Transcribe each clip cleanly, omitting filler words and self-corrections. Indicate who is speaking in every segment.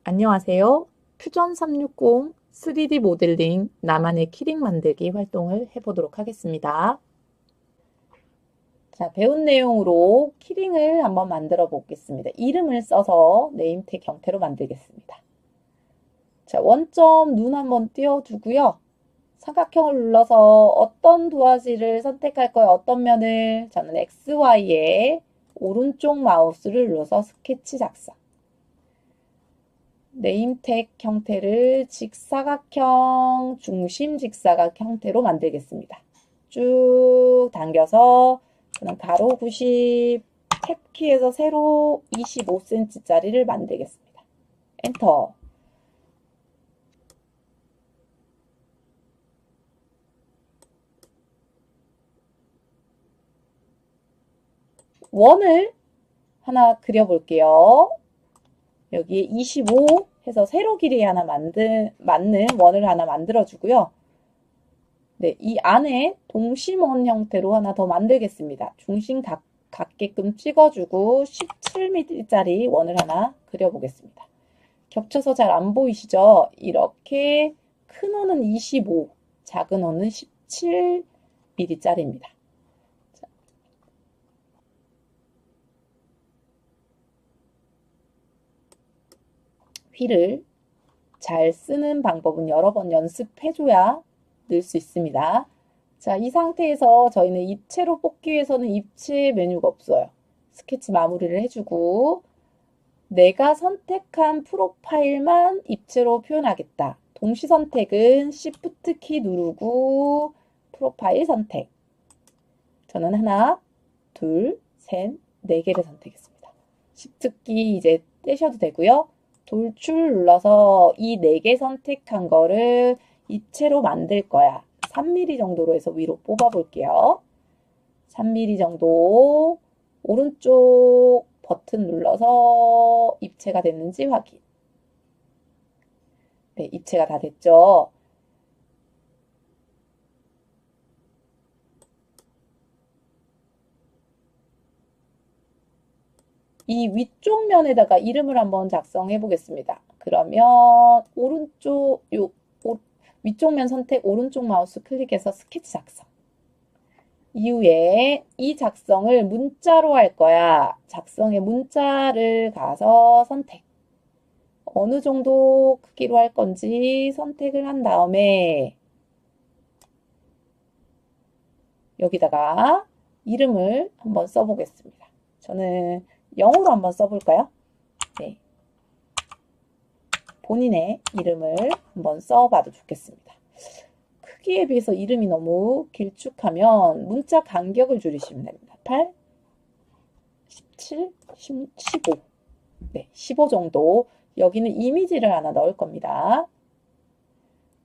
Speaker 1: 안녕하세요. 퓨전 360 3D 모델링 나만의 키링 만들기 활동을 해보도록 하겠습니다. 자, 배운 내용으로 키링을 한번 만들어 보겠습니다. 이름을 써서 네임택 형태로 만들겠습니다. 자, 원점 눈 한번 띄워주고요. 삼각형을 눌러서 어떤 도화지를 선택할 거예요? 어떤 면을? 저는 XY에 오른쪽 마우스를 눌러서 스케치 작성. 네임택 형태를 직사각형, 중심 직사각 형태로 만들겠습니다. 쭉 당겨서 그냥 가로 90, 탭키에서 세로 25cm짜리를 만들겠습니다. 엔터. 원을 하나 그려볼게요. 여기에 25 해서 세로 길이 하나 맞는 원을 하나 만들어주고요. 네, 이 안에 동심원 형태로 하나 더 만들겠습니다. 중심 같게끔 찍어주고 17mm짜리 원을 하나 그려보겠습니다. 겹쳐서 잘 안 보이시죠? 이렇게 큰 원은 25, 작은 원은 17mm짜리입니다. 휠을 잘 쓰는 방법은 여러 번 연습해줘야 늘 수 있습니다. 자, 이 상태에서 저희는 입체로 뽑기 위해서는 입체 메뉴가 없어요. 스케치 마무리를 해주고 내가 선택한 프로파일만 입체로 표현하겠다. 동시 선택은 Shift 키 누르고 프로파일 선택. 저는 하나, 둘, 셋, 네 개를 선택했습니다. Shift 키 이제 떼셔도 되고요. 돌출 눌러서 이 네 개 선택한 거를 입체로 만들 거야. 3mm 정도로 해서 위로 뽑아 볼게요. 3mm 정도 오른쪽 버튼 눌러서 입체가 됐는지 확인. 네, 입체가 다 됐죠. 이 위쪽 면에다가 이름을 한번 작성해 보겠습니다. 그러면 오른쪽 위쪽 면 선택 오른쪽 마우스 클릭해서 스케치 작성. 이후에 이 작성을 문자로 할 거야. 작성의 문자를 가서 선택. 어느 정도 크기로 할 건지 선택을 한 다음에 여기다가 이름을 한번 써보겠습니다. 저는 영어로 한번 써볼까요? 네. 본인의 이름을 한번 써봐도 좋겠습니다. 크기에 비해서 이름이 너무 길쭉하면 문자 간격을 줄이시면 됩니다. 8, 17, 15. 네, 15 정도. 여기는 이미지를 하나 넣을 겁니다.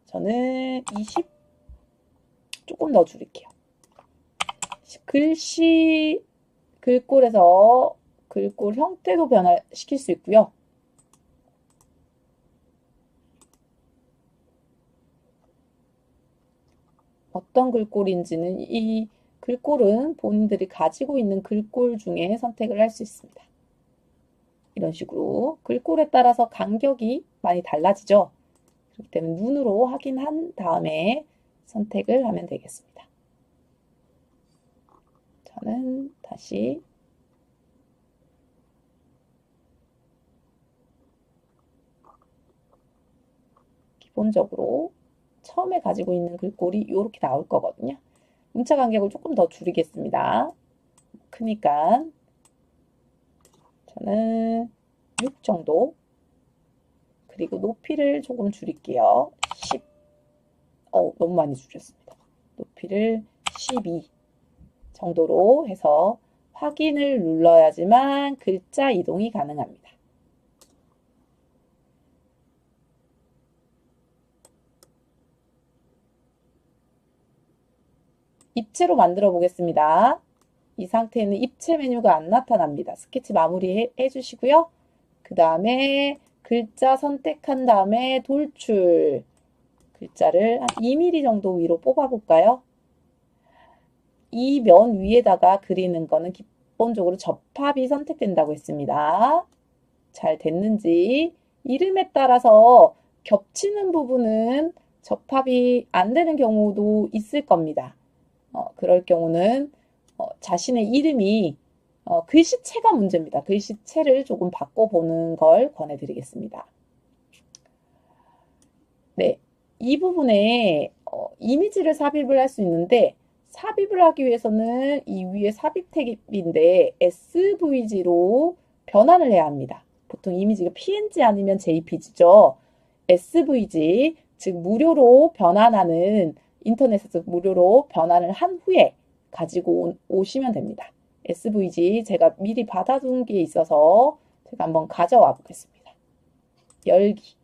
Speaker 1: 저는 20 조금 더 줄일게요. 글씨 글꼴에서 글꼴 형태도 변화시킬 수 있고요. 어떤 글꼴인지는 이 글꼴은 본인들이 가지고 있는 글꼴 중에 선택을 할 수 있습니다. 이런 식으로 글꼴에 따라서 간격이 많이 달라지죠. 그렇기 때문에 눈으로 확인한 다음에 선택을 하면 되겠습니다. 저는 다시 기본적으로 처음에 가지고 있는 글꼴이 이렇게 나올 거거든요. 문자 간격을 조금 더 줄이겠습니다. 크니까 저는 6 정도. 그리고 높이를 조금 줄일게요. 10. 너무 많이 줄였습니다. 높이를 12 정도로 해서 확인을 눌러야지만 글자 이동이 가능합니다. 입체로 만들어 보겠습니다. 이 상태에는 입체 메뉴가 안 나타납니다. 스케치 마무리 해주시고요. 그 다음에 글자 선택한 다음에 돌출. 글자를 한 2mm 정도 위로 뽑아볼까요? 이 면 위에다가 그리는 거는 기본적으로 접합이 선택된다고 했습니다. 잘 됐는지 이름에 따라서 겹치는 부분은 접합이 안 되는 경우도 있을 겁니다. 그럴 경우는 자신의 이름이 글씨체가 문제입니다. 글씨체를 조금 바꿔보는 걸 권해드리겠습니다. 네, 이 부분에 이미지를 삽입을 할 수 있는데 삽입을 하기 위해서는 이 위에 삽입 탭인데 SVG로 변환을 해야 합니다. 보통 이미지가 PNG 아니면 JPG죠. SVG, 즉 무료로 변환하는 인터넷에서 무료로 변환을 한 후에 가지고 오시면 됩니다. SVG 제가 미리 받아둔 게 있어서 제가 한번 가져와 보겠습니다. 열기.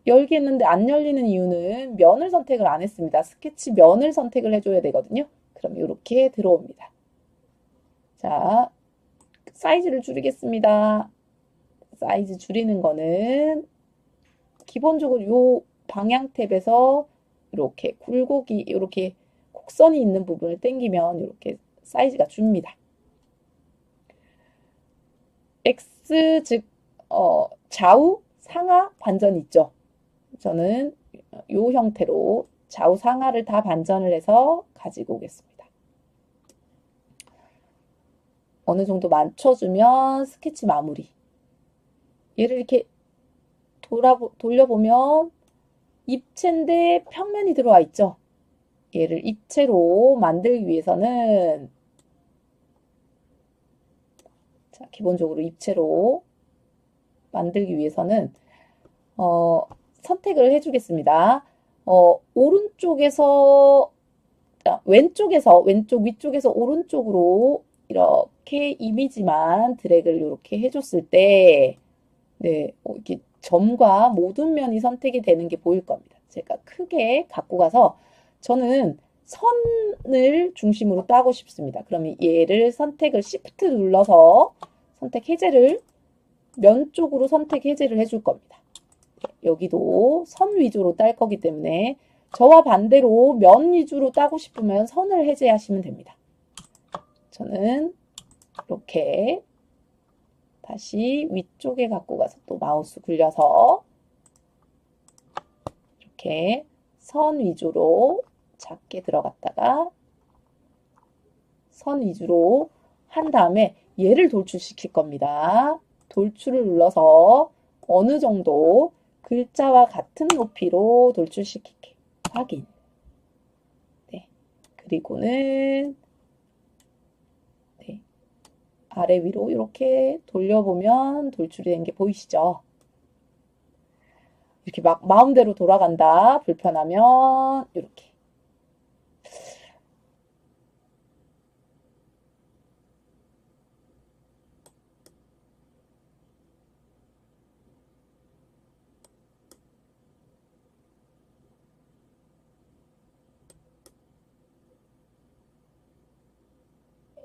Speaker 1: 열기 했는데 안 열리는 이유는 면을 선택을 안 했습니다. 스케치 면을 선택을 해줘야 되거든요. 그럼 이렇게 들어옵니다. 자, 사이즈를 줄이겠습니다. 사이즈 줄이는 거는 기본적으로 요 방향 탭에서 이렇게 굴곡이 이렇게 곡선이 있는 부분을 당기면 이렇게 사이즈가 줍니다. X 즉 좌우 상하 반전이 있죠. 저는 이 형태로 좌우 상하를 다 반전을 해서 가지고 오겠습니다. 어느 정도 맞춰주면 스케치 마무리. 얘를 이렇게 돌려보면 입체인데 평면이 들어와 있죠. 얘를 입체로 만들기 위해서는 자, 기본적으로 입체로 만들기 위해서는 선택을 해주겠습니다. 오른쪽에서 왼쪽에서 왼쪽 위쪽에서 오른쪽으로 이렇게 이미지만 드래그를 이렇게 해줬을 때 네, 이렇게 점과 모든 면이 선택이 되는 게 보일 겁니다. 제가 크게 갖고 가서 저는 선을 중심으로 따고 싶습니다. 그러면 얘를 선택을 Shift 눌러서 선택 해제를 면 쪽으로 선택 해제를 해줄 겁니다. 여기도 선 위주로 딸 거기 때문에 저와 반대로 면 위주로 따고 싶으면 선을 해제하시면 됩니다. 저는 이렇게 다시 위쪽에 갖고 가서 또 마우스 굴려서 이렇게 선 위주로 작게 들어갔다가 선 위주로 한 다음에 얘를 돌출시킬 겁니다. 돌출을 눌러서 어느 정도 글자와 같은 높이로 돌출시키게 확인. 네. 그리고는 네. 아래 위로 이렇게 돌려보면 돌출이 된 게 보이시죠? 이렇게 막 마음대로 돌아간다. 불편하면 이렇게.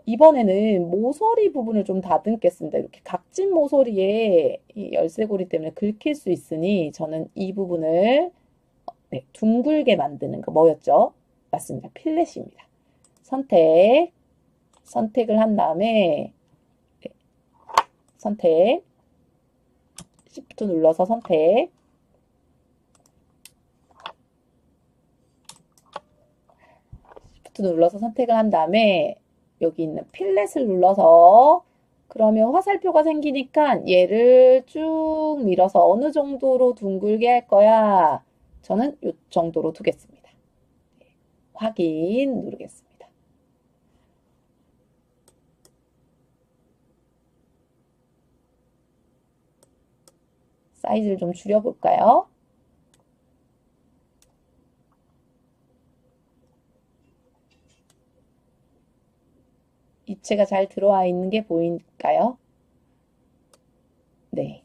Speaker 1: 이번에는 모서리 부분을 좀 다듬겠습니다. 이렇게 각진 모서리에 이 열쇠고리 때문에 긁힐 수 있으니 저는 이 부분을 네, 둥글게 만드는 거 뭐였죠? 맞습니다. 필렛입니다. 선택을 한 다음에 네, 선택, Shift 눌러서 선택, Shift 눌러서 선택을 한 다음에 여기 있는 필렛을 눌러서 그러면 화살표가 생기니까 얘를 쭉 밀어서 어느 정도로 둥글게 할 거야? 저는 이 정도로 두겠습니다. 확인 누르겠습니다. 사이즈를 좀 줄여볼까요? 입체가 잘 들어와 있는 게 보일까요? 네.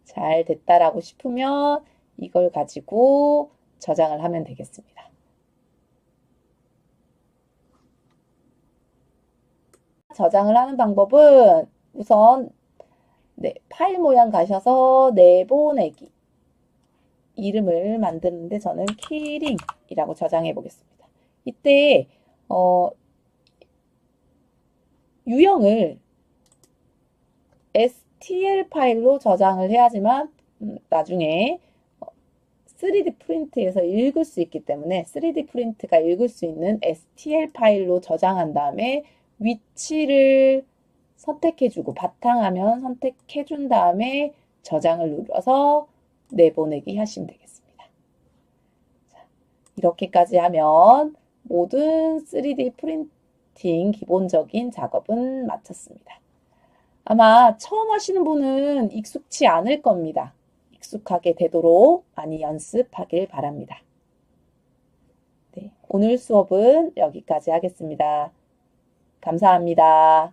Speaker 1: 잘 됐다라고 싶으면 이걸 가지고 저장을 하면 되겠습니다. 저장을 하는 방법은 우선 네, 파일 모양 가셔서 내보내기 이름을 만드는데 저는 키링이라고 저장해 보겠습니다. 이때 유형을 STL 파일로 저장을 해야지만 나중에 3D 프린트에서 읽을 수 있기 때문에 3D 프린트가 읽을 수 있는 STL 파일로 저장한 다음에 위치를 선택해주고 바탕화면 선택해준 다음에 저장을 눌러서 내보내기 하시면 되겠습니다. 자, 이렇게까지 하면 모든 3D 프린팅 기본적인 작업은 마쳤습니다. 아마 처음 하시는 분은 익숙치 않을 겁니다. 익숙하게 되도록 많이 연습하길 바랍니다. 네, 오늘 수업은 여기까지 하겠습니다. 감사합니다.